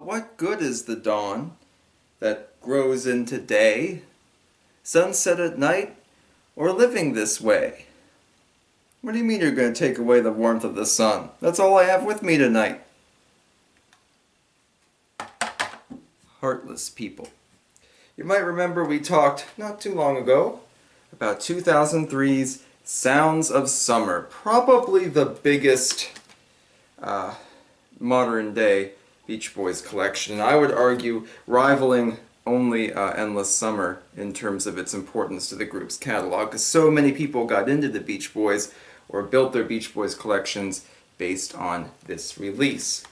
What good is the dawn that grows into day, sunset at night, or living this way? What do you mean you're going to take away the warmth of the sun? That's all I have with me tonight. Heartless people. You might remember we talked not too long ago about 2003's Sounds of Summer, probably the biggest modern day Beach Boys collection, and I would argue rivaling only Endless Summer in terms of its importance to the group's catalog, because so many people got into the Beach Boys or built their Beach Boys collections based on this release.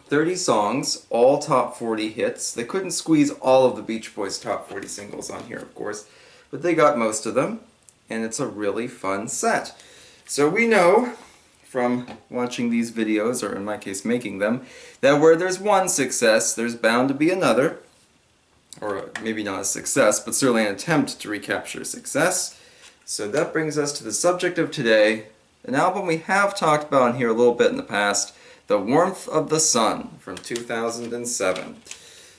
30 songs, all top 40 hits. They couldn't squeeze all of the Beach Boys' top 40 singles on here, of course, but they got most of them, and it's a really fun set. So we know from watching these videos, or in my case making them, that where there's one success, there's bound to be another, or maybe not a success, but certainly an attempt to recapture success. So that brings us to the subject of today, an album we have talked about in here a little bit in the past, The Warmth of the Sun from 2007.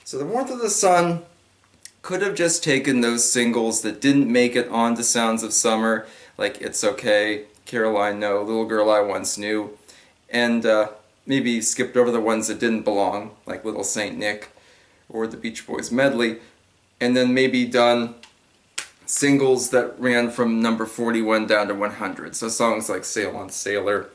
So The Warmth of the Sun could have just taken those singles that didn't make it onto Sounds of Summer, like It's Okay, Caroline No, Little Girl I Once Knew, and maybe skipped over the ones that didn't belong, like Little Saint Nick or the Beach Boys medley, and then maybe done singles that ran from number 41 down to 100. So songs like Sail on Sailor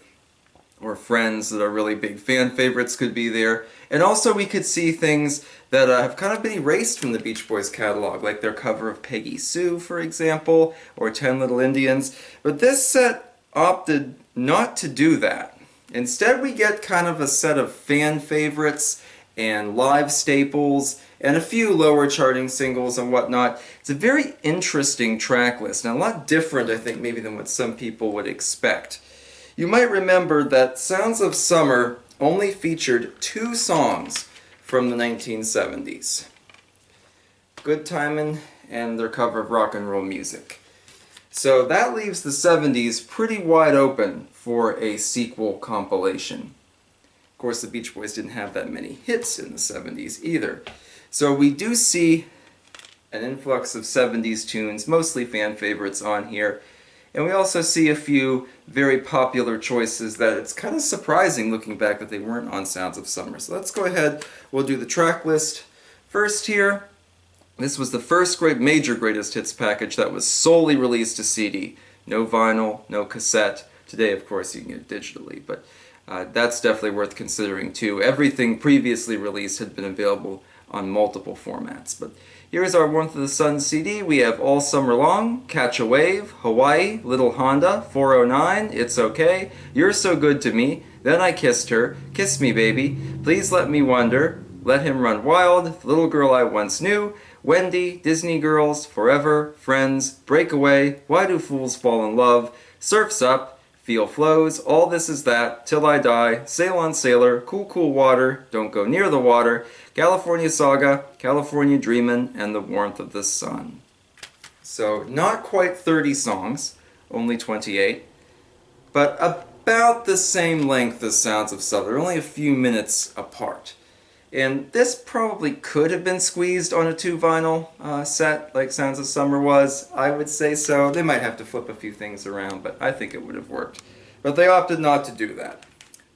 or Friends that are really big fan favorites could be there. And also we could see things that have kind of been erased from the Beach Boys catalog, like their cover of Peggy Sue, for example, or 10 Little Indians. But this set opted not to do that. Instead we get kind of a set of fan favorites and live staples and a few lower charting singles and whatnot. It's a very interesting track list, and a lot different, I think, maybe than what some people would expect. You might remember that Sounds of Summer only featured 2 songs from the 1970s. Good Timin' and their cover of Rock and Roll Music. So that leaves the 70s pretty wide open for a sequel compilation. Of course, the Beach Boys didn't have that many hits in the 70s either. So we do see an influx of 70s tunes, mostly fan favorites on here. And we also see a few very popular choices that it's kind of surprising looking back that they weren't on Sounds of Summer. So let's go ahead, we'll do the track list first here. This was the first major greatest hits package that was solely released to CD. No vinyl, no cassette. Today, of course, you can get it digitally, but that's definitely worth considering too. Everything previously released had been available on multiple formats. But here's our Warmth of the Sun CD. We have All Summer Long, Catch a Wave, Hawaii, Little Honda, 409, It's Okay, You're So Good to Me, Then I Kissed Her, Kiss Me Baby, Please Let Me Wonder, Let Him Run Wild, Little Girl I Once Knew, Wendy, Disney Girls, Forever, Friends, Breakaway, Why Do Fools Fall in Love, Surf's Up, Feel Flows, All This Is That, Till I Die, Sail on Sailor, Cool Cool Water, Don't Go Near the Water, California Saga, California Dreamin', and The Warmth of the Sun. So not quite 30 songs, only 28, but about the same length as Sounds of Summer. They're only a few minutes apart. And this probably could have been squeezed on a 2-vinyl set like Sounds of Summer was. I would say so. They might have to flip a few things around, but I think it would have worked. But they opted not to do that.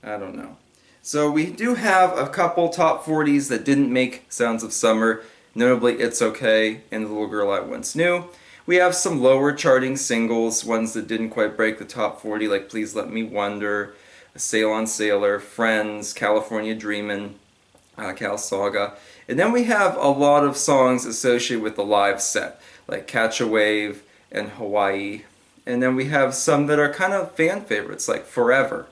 I don't know. So we do have a couple top 40s that didn't make Sounds of Summer, notably It's Okay and The Little Girl I Once Knew. We have some lower charting singles, ones that didn't quite break the top 40, like Please Let Me Wonder, Sail on Sailor, Friends, California Dreamin', Cal Saga. And then we have a lot of songs associated with the live set, like Catch a Wave and Hawaii. And then we have some that are kind of fan favorites, like Forever.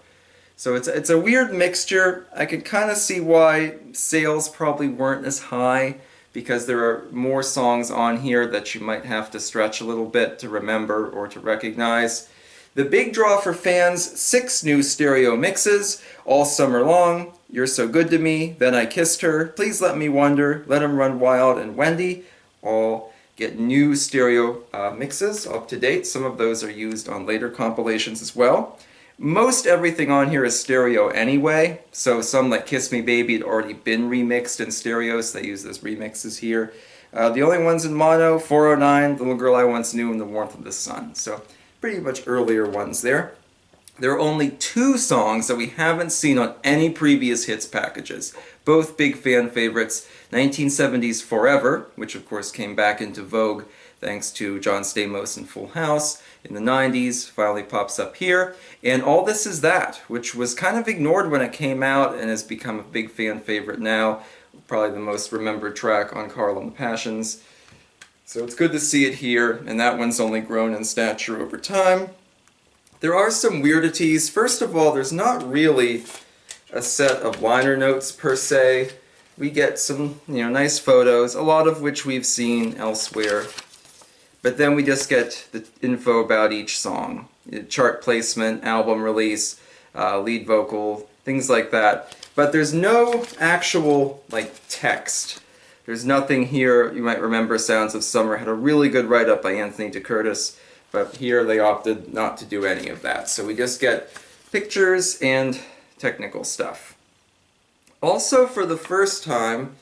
So it's a weird mixture. I could kind of see why sales probably weren't as high, because there are more songs on here that you might have to stretch a little bit to remember or to recognize. The big draw for fans, 6 new stereo mixes, All Summer Long, You're So Good to Me, Then I Kissed Her, Please Let Me Wonder, Let Him Run Wild, and Wendy, all get new stereo mixes up to date. Some of those are used on later compilations as well. Most everything on here is stereo anyway, so some like Kiss Me Baby had already been remixed in stereo, so they use those remixes here. The only ones in mono, 409, The Little Girl I Once Knew, and The Warmth of the Sun. So pretty much earlier ones there. There are only 2 songs that we haven't seen on any previous hits packages. Both big fan favorites. 1970's Forever, which of course came back into vogue thanks to John Stamos and Full House. In the 90s, finally pops up here. And All This Is That, which was kind of ignored when it came out and has become a big fan favorite now. Probably the most remembered track on Carl and the Passions. So it's good to see it here, and that one's only grown in stature over time. There are some weirdities. First of all, there's not really a set of liner notes per se. We get some, nice photos, a lot of which we've seen elsewhere. But then we just get the info about each song. Chart placement, album release, lead vocal, things like that. But there's no actual, text. There's nothing here. You might remember Sounds of Summer had a really good write-up by Anthony DeCurtis. But here they opted not to do any of that. So we just get pictures and technical stuff. Also, for the first time,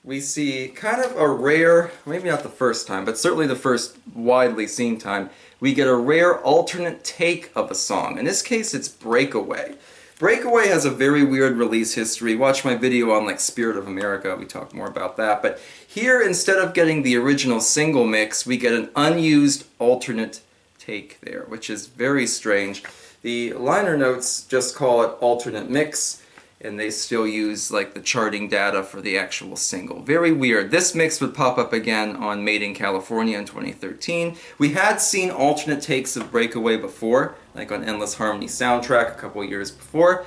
we see kind of a rare, maybe not the first time, but certainly the first widely seen time, we get a rare alternate take of a song. In this case, it's Breakaway. Breakaway has a very weird release history. Watch my video on Spirit of America, we talk more about that. But here, instead of getting the original single mix, we get an unused alternate take there, which is very strange. The liner notes just call it alternate mix, and they still use the charting data for the actual single. Very weird. This mix would pop up again on Made in California in 2013. We had seen alternate takes of Breakaway before, like on Endless Harmony soundtrack a couple years before,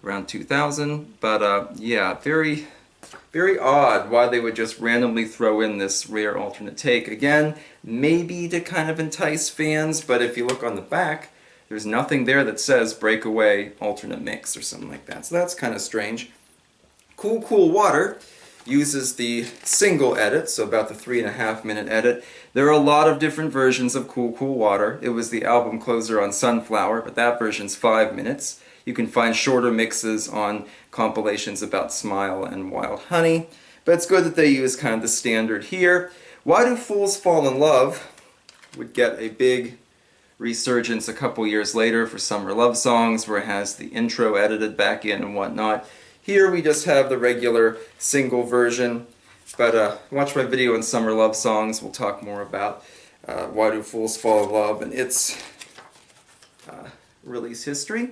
around 2000. But yeah, very, very odd why they would just randomly throw in this rare alternate take. Again, maybe to kind of entice fans, but if you look on the back, there's nothing there that says Breakaway alternate mix or something like that. So that's kind of strange. Cool Cool Water uses the single edit, so about the 3.5-minute edit. There are a lot of different versions of Cool Cool Water. It was the album closer on Sunflower, but that version's 5 minutes. You can find shorter mixes on compilations about Smile and Wild Honey, but it's good that they use kind of the standard here. Why Do Fools Fall in Love would get a big resurgence a couple years later for Summer Love Songs, where it has the intro edited back in and whatnot. Here we just have the regular single version, but watch my video on Summer Love Songs. We'll talk more about Why Do Fools Fall in Love and its release history.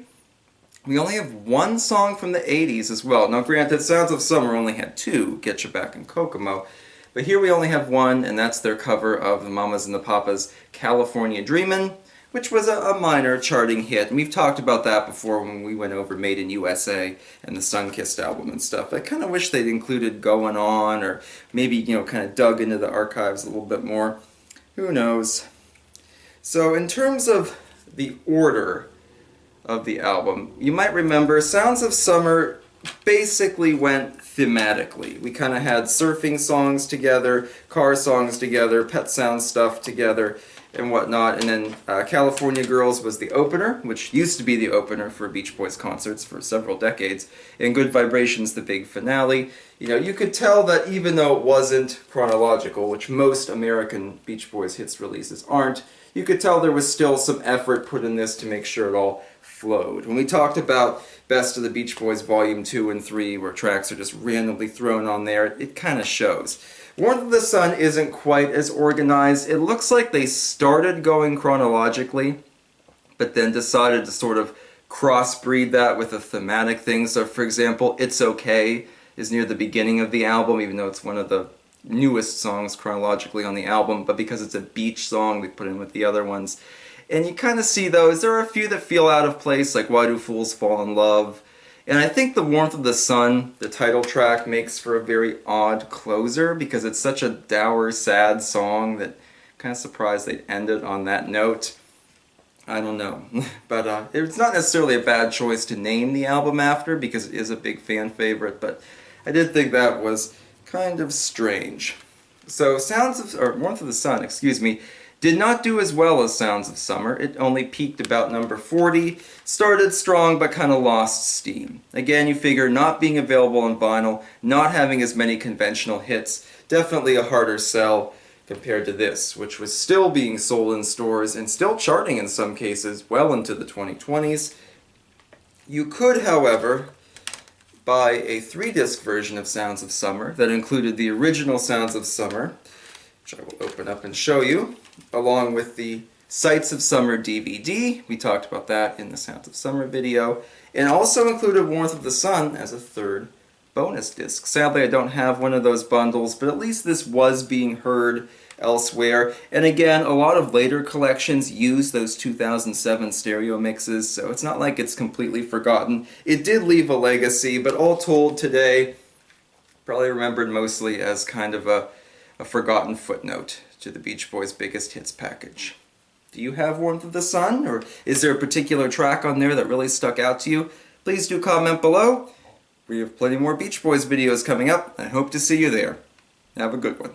We only have 1 song from the 80s as well. Now granted, Sounds of Summer only had 2, Get You Back in Kokomo, but here we only have 1, and that's their cover of the Mamas and the Papas' California Dreamin', which was a minor charting hit. And we've talked about that before when we went over Made in USA and the Sunkissed album and stuff. I kind of wish they'd included Going On, or maybe, kind of dug into the archives a little bit more. Who knows? So in terms of the order of the album, you might remember Sounds of Summer basically went thematically. We kind of had surfing songs together, car songs together, Pet Sounds stuff together, and whatnot. And then California Girls was the opener, which used to be the opener for Beach Boys concerts for several decades, and Good Vibrations the big finale. You could tell that even though it wasn't chronological, which most American Beach Boys hits releases aren't, you could tell there was still some effort put in this to make sure it all flowed. When we talked about Best of the Beach Boys Volume 2 and 3, where tracks are just randomly thrown on there, it kind of shows. Warmth of the Sun isn't quite as organized. It looks like they started going chronologically, but then decided to sort of crossbreed that with a thematic thing. So for example, It's Okay is near the beginning of the album, even though it's one of the newest songs chronologically on the album, but because it's a beach song, they put in with the other ones. And you kind of see those. There are a few that feel out of place, like Why Do Fools Fall in Love? And I think The Warmth of the Sun, the title track, makes for a very odd closer because it's such a dour, sad song that I'm kind of surprised they'd end it on that note. I don't know. But it's not necessarily a bad choice to name the album after because it is a big fan favorite, but I did think that was kind of strange. So Warmth of the Sun, excuse me, Did not do as well as Sounds of Summer. It only peaked about number 40, started strong but kind of lost steam. Again, you figure not being available on vinyl, not having as many conventional hits, definitely a harder sell compared to this, which was still being sold in stores and still charting in some cases well into the 2020s. You could, however, buy a 3-disc version of Sounds of Summer that included the original Sounds of Summer, which I will open up and show you, along with the Sights of Summer DVD. We talked about that in the Sounds of Summer video, and also included Warmth of the Sun as a 3rd bonus disc. Sadly, I don't have one of those bundles, but at least this was being heard elsewhere. And again, a lot of later collections use those 2007 stereo mixes, so it's not like it's completely forgotten. It did leave a legacy, but all told today, probably remembered mostly as kind of a forgotten footnote to the Beach Boys' biggest hits package. Do you have Warmth of the Sun, or is there a particular track on there that really stuck out to you? Please do comment below. We have plenty more Beach Boys videos coming up. I hope to see you there. Have a good one.